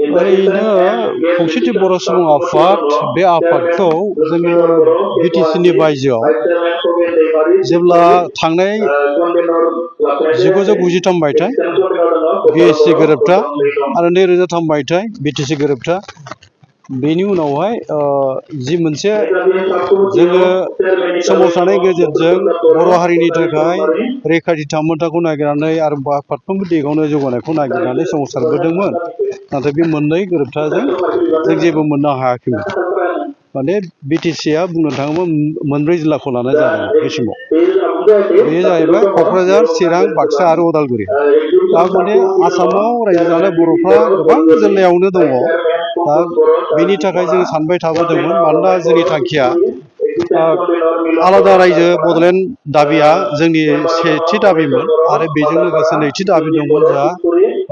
ओरैनो खौसेथि बर' सुबुं आफाद बे आफादखौ जोङो बिटिसिनि बायजोआव जेब्ला थांनाय 1993 मायथाइ बिएससि गोरोबथा आरो 2003 मायथाइ बिटिसि गोरोबथा बेनि उनावहाय जि मोनसे जोङो सोमावसारनायनि गेजेरजों बर' हारिनि थाखाय रैखाथि थामोन्थाखौ नागिरनानै आरो फारफ्रोमबो दिगावनो जौगानायखौ नागिरनानै सोमावसारबोदोंमोन। नाथाय बे मोननै गोरोबथाजों जों जेबो मोननो हायाखैमोन। माने बिटिसिआ बुंनो थाङोब्ला मोनब्रै जिल्लाखौ लानाय जादों बे समाव। बेयो जाहैबाय क'क्राझार, चिरां, बाक्सा आरो उदालगुरि। दा माने आसामाव रायजो जानाय बर'फ्रा गोबां जिल्लायावनो दङ। दा बेनि थाखाय जों सानबाय थाबोदोंमोन मानोना जोंनि थांखिया आलादा रायजो बड'लेण्ड दाबिया जोंनि सेथि दाबिमोन आरो बेजों लोगोसे नैथि दाबि दंमोन जोंहा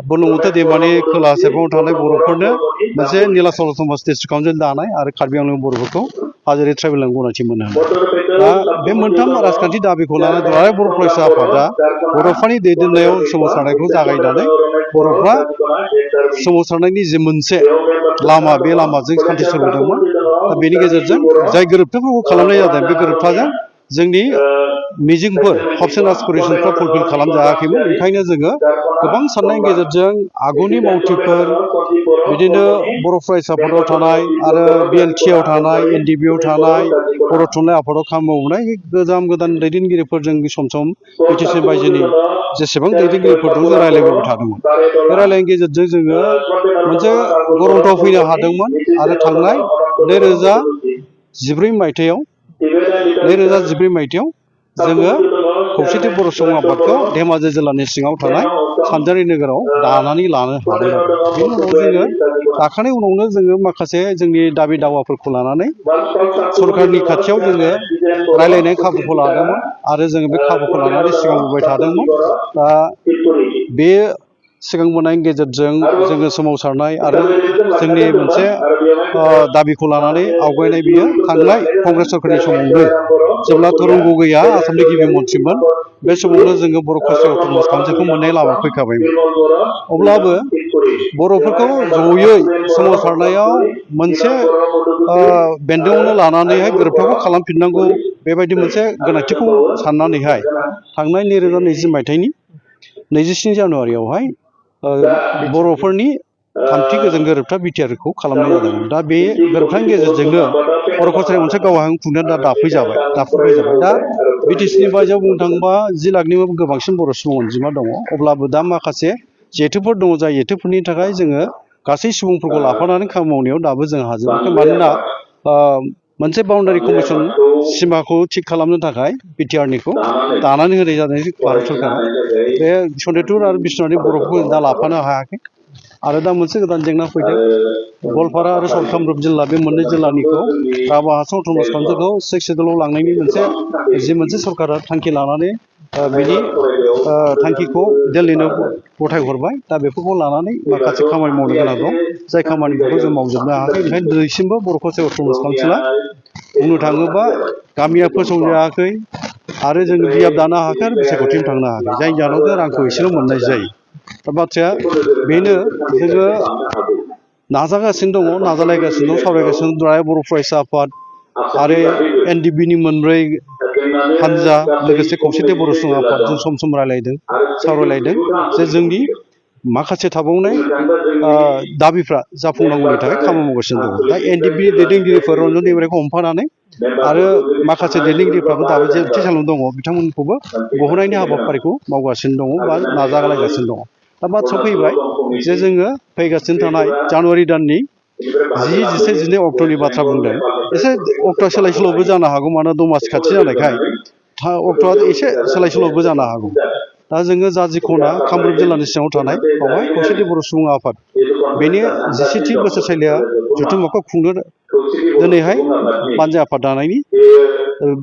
बुरलुंबुथुर दैमानि खोला सेरफाङाव थानाय बर'फोरनो मोनसे नीलाचल समाज डिस्ट्रिक्ट काउन्सिल दानाय आरो कार्बि आंलं बर'फोरखौ हाजोआरि ट्राइबेलजों गनायथि मोनो। दा बे मोनथाम राजखान्थि दाबिखौ लानानै दुलाराय बर' फरायसा आफादा बर'फोरनि दैदेननायाव सोमावसारनायखौ जागायनानै बर'फ्रा सोमावसारनायनि जि मोनसे लामा बे लामाजों सान्थि सोरजिदोंमोन। दा बेनि गेजेरजों जाय गोरोबथाफोरखौ खालामनाय जादों बे गोरोबथाजों जोंनि मिजिंफोर हप्स एन्ड एसपिरेसनफ्रा फुलफिल खालामजायाखैमोन। ओंखायनो जोङो गोबां साननायनि गेजेरजों आगुनि मावथिफोर बिदिनो बर' फरायसा आफादाव थानाय आरो बिएलटिआव थानाय एनडिबिआव थानाय बर' थुनलाइ आफादाव खामानि मावनाय गोदान दैदेनगिरिफोरजों सम सम बिटिसि बायजोनि जेसेबां दैदेनगिरिफोर दं जों रायज्लायबोबाय थादोंमोन। बे रायज्लायनायनि गेजेरजों जोङो मोनसे गरन्थ'आव फैनो हादोंमोन आरो थांनाय 2013 मायथाइयाव जोङो खौसेथि बर' सुबुं आफादखौ धेमाजि जिल्लानि सिङाव थानाय सानजारि नोगोराव दानानै लानो हादों आरो बेनि उनाव जोङो दाखानाय उनावनो जोङो माखासे जोंनि दाबि दावाफोरखौ लानानै सरकारनि खाथियाव जोङो रायज्लायनाय खाबुखौ लादोंमोन आरो जोङो बे खाबुखौ लानानै सिगांबोबाय थादोंमोन। दा बे सिगांबोनायनि गेजेरजों जोङो सोमावसारनाय आरो जोंनि मोनसे दाबिखौ लानानै आवगायनाय बियो थांनाय कंग्रेस सरकारनि समावनो जेब्ला तरुन गगैआ आसामनि गिबि मन्थ्रिमोन बे समावनो जोङो बर' कालचारेल अट'नमास काउन्सिलखौ मोननाय लामा फैखाबायमोन। अब्लाबो बर'फोरखौ जयै सोमावसारनायाव मोनसे बेन्दोंआवनो लानानैहाय गोरोबथाखौ खालामफिननांगौ बेबायदि मोनसे गोनांथिखौ साननानैहाय थांनाय 2020 मायथाइनि 27 जानुवारियावहाय बर'फोरनि थामथि गोजोन गोरोबथा बिटिआरखौ खालामनाय जादोंमोन। दा बे गोरोबथानि गेजेरजोंनो बर' कालचारेल मोनसे गावहाय खुंनाया दा दाफुंफैजाबाय। दा बिटिसिनि बायजोआव बुंनो थाङोबा 10 लाखनिबो गोबांसिन बर' सुबुं अनजिमा दङ। अब्लाबो दा माखासे जेथोफोर दङ जाय जेथोफोरनि थाखाय जोङो गासै सुबुंफोरखौ लाफानानै खामानि मावनायाव दाबो जों हाजोबाखै। मानोना मोनसे बाउन्डारि कमिसन सिमाखौ थिग खालामनो थाखाय बिटिआरनिखौ दानानै होनाय जादों भारत सरकारा। बे सनितपुर आरो बिश्वनाथनि बर'फोरखौ दा लाफानो हायाखै आरो दा मोनसे गोदान जेंना फैदों गवालपारा आरो साउथ कामरुप जिल्ला बे मोननै जिल्लानिखौ राभा हासं अट'नमास काउन्सिलखौ 6 सिडुलाव लांनायनि मोनसे सरकारा थांखि लानानै बेनि थांखिखौ दिल्लीनो गथायहरबाय। दा बेफोरखौ लानानै माखासे खामानि मावनो गोनां दं जाय खामानिफोरखौ जों मावजोबनो हायाखै। ओंखायनो दिनैसिमबो बर' कालचारेल अट'नमास काउन्सिला बुंनो थाङोबा गामिया फोसावजायाखै आरो जों बियाब दानो हायाखै आरो बिसायख'थिनो थांनो हायाखै जायनि जाहोनाव जों रांखौ एसेल' मोननाय जायो। दा बाथ्राया बेनो जोङो नाजागासिनो दङ नाजालायगासिनो दं सावरायगासिनो दं बर' फरायसा आफाद आरो एनडिबिनि मोनब्रै हानजा लोगोसे खौसेथि बर' सुबुं आफादजों सम सम सावरायलायदों जे जोंनि माखासे थाबावनाय दाबिफ्रा जाफुंनांगौनि थाखाय खामानि मावगासिनो दङ। दा एनडिबि दैदेनगिरिफोर रन्जन दैमारिखौ हमफानानै आरो माखासे दैदेनगिरिफ्राबो दाबो जेथि सानाव दङ बिथांमोनखौबो गहोनायनि हाबाफारिखौ मावगासिनो दङ बा नाजालायगासिनो दङ। दा बाथ्रा फैबाय जे जोङो फैगासिनो थानाय जानुवारि दाननि 10, 11, 12 अक्ट'नि बाथ्रा बुंदों। एसे अक्ट'आ सोलाय सोल'बो जानो हागौ मानोना दमासि खाथि जानायखाय अक्ट'आ एसे सोलाय सोल'बो जानो हागौ। दा जोङो जाजिख'ना कामरुप जिल्लानि सिङाव थानाय बावहाय खौसेथि बर' सुबुं आफाद बेनि 17थि बोसोरसालिया जथुम्माखौ खुंनो दिनैहाय बानजा आफाद दानायनि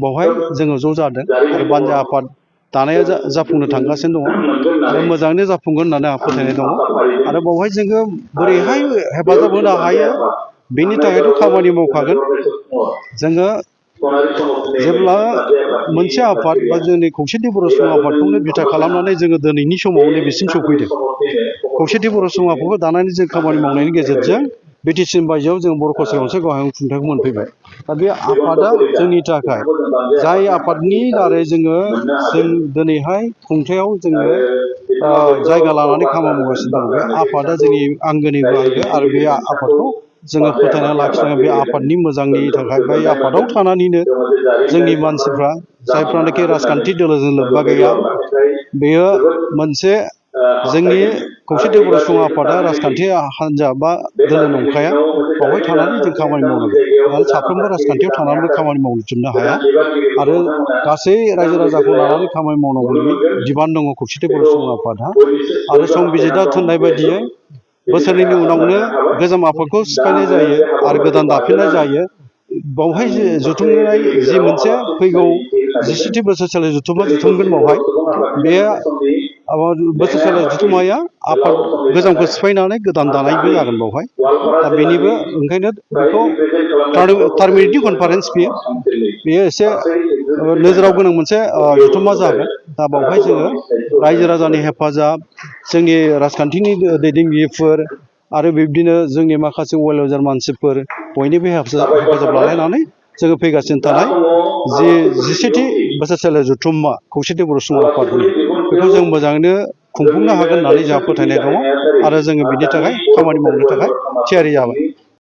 बावहाय जोङो ज' जादों आरो बानजा आफाद दानाया जाफुंनो थांगासिनो दङ आरो मोजाङैनो जाफुंगोन होननानै आंहा फोथायनाय दङ। आरो बावहाय जोङो बोरैहाय हेफाजाब होनो हायो बेनि थाखायथ' खामानि मावखागोन। जोङो जेब्ला मोनसे आफाद बा जोंनि खौसेथि बर' सुबुं आफादखौनो बिथा खालामनानै जोङो दिनैनि समाव नैबेसिम सफैदों। खौसेथि बर' सुबुं आफादखौ दानानै जों खामानि मावनायनि गेजेरजों बिटिसि बायजोआव जों बर' कसारि गंसे गाहाय खुंथायखौ मोनफैबाय। दा बे आफादा जोंनि थाखाय जाय आफादनि दारै जों दिनैहाय खुंथायाव जोङो जायगा लानानै खामानि मावगासिनो दं। बे आफादा जोंनि आंगोनिबो आंगो आरो बे आफादखौ जोङो फोथांना लाखिनांगोन। बे आफादनि मोजांनि थाखाय बै आफादाव थानानैनो जोंनि मानसिफ्रा जायफ्रानोखि राजखान्थि दोलोजों लोब्बा गैया, बेयो मोनसे जोंनि खौसेथि बर' सुबुं आफादा राजखान्थि हान्जा बा दोलो नंखाया। बावहाय थानानै जों खामानि मावनांगौ आरो साफ्रोमबो राजखान्थियाव थानानैबो खामानि मावजोबनो हाया आरो गासै रायजो राजाखौ लानानै खामानि मावनांगौनि बिबान दङ खौसेथि बर' सुबुं आफादहा। आरो संबिजितआ थिननाय बायदियै बोसोरनैनि उनावनो गोजाम आफादखौ सिफायनाय जायो आरो गोदान दाफिननाय जायो। बावहाय जथुमनाय जि मोनसे फैगौ 17थि बोसोरसालि जथुमा जुथुमगोन बावहाय, बे बोसोरसालि जुथुमाया आफाद गोजामखौ सिफायनानै गोदान दानायबो जागोन बावहाय। दा बेनिबो ओंखायनो बेखौ टार्मिनेटिं कनफारेन्स बेयो एसे नोजोराव गोनां मोनसे जथुमा जागोन। दा बावहाय जोङो रायजो राजानि हेफाजाब, जोंनि राजखान्थिनि दैदेनगिरिफोर आरो बिब्दिनो जोंनि माखासे वेल विजार मानसिफोर बयनिबो हेफाजाब लालायनानै जोङो फैगासिनो थानाय जि 17थि बोसोरसालि जथुम्मा खौसेथि बर' सुबुं आफादनि, बेखौ जों मोजाङैनो खुंफुंनो हागोन होननानै जोंहा फोथायनाय दङ आरो जोङो बिनि थाखाय खामानि मावनो थाखाय थियारि जाबाय।